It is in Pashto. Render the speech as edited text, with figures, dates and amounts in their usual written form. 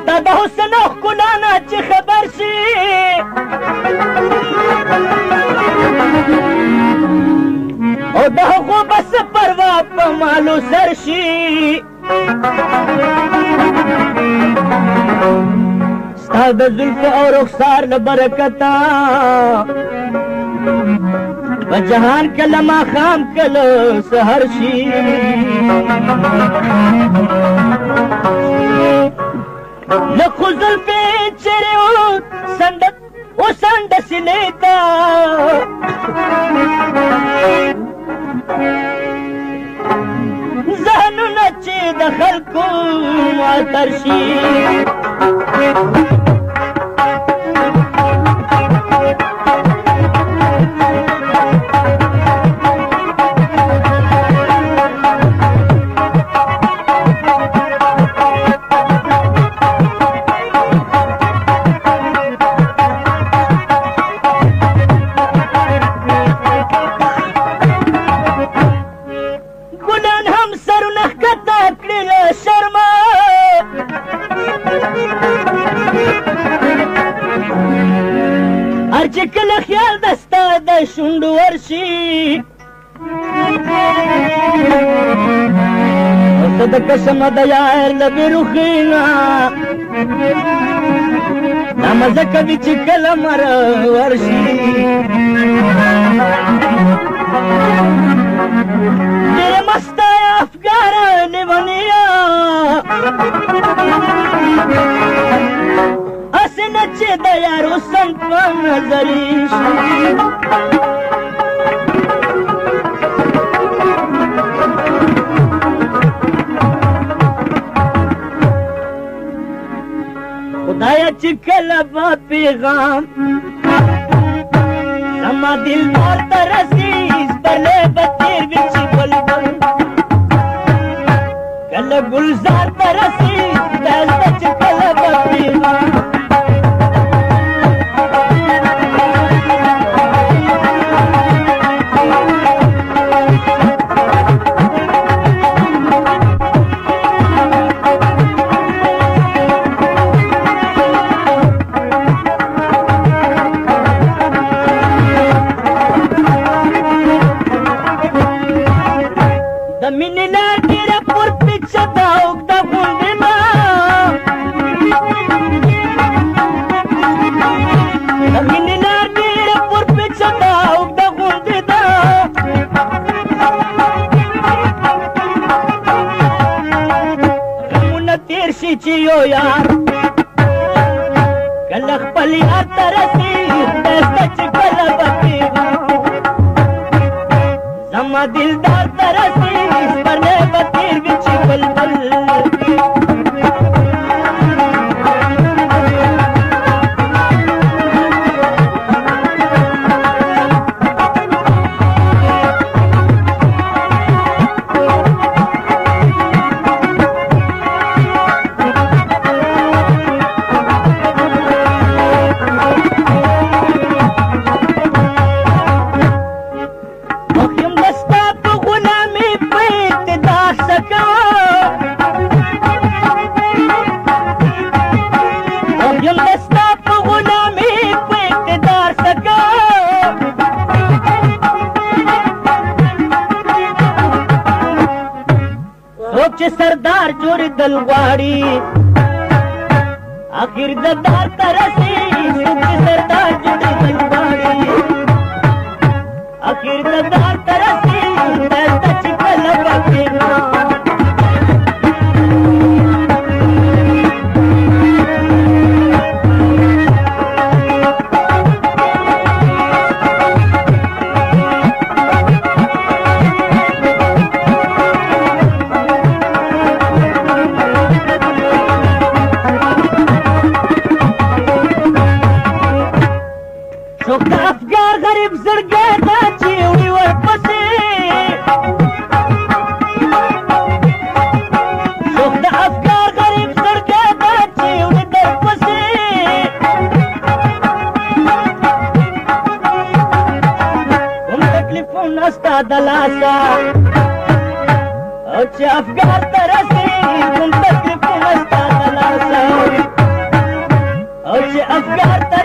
ستا د حسن او ښکلا نه چې خبر شي او د هغو به څه پروا په مالو سر شي ستا د زلفو او رخسار له برکته په جهان کله ماښام کله سحر شي لږ خو زلفې چیرې وسنډه سینې ته ذهنونه چې د خلکو معطر شي هر چې کله خیال د ستا د شونډو ورشي او ته د قسمه د یار له بېروخۍ نه دا مزه کوي چې کله مر ورشي ډېرې مسته افګاره لیونیه هسې نه چې د یار حسن په نظرې شي خدایه چې کله به پیغام زما دلدار ته رسي سپرلی به تېر وي چې بلبل کله ګلزار ته رسي دلته چې کله به پیغام چې یو یار کله خپل یار ته رسي خدای شته چې کله به پیغام زما دلدار ته رسي سپرلی به تېر وي چې بلبل چې سردار جوړېدل غواړي اخر د دار ته رسي څوک چې سردار جوړېدل غواړي اخر د دار ته رسي دلته چې کله به پیغام څوک د افګار غریب زړګی دا چې وړي ورپسې او چې افګار ته رسېږي کوم تکلیفونه ستا د لاسه او چې افګار ته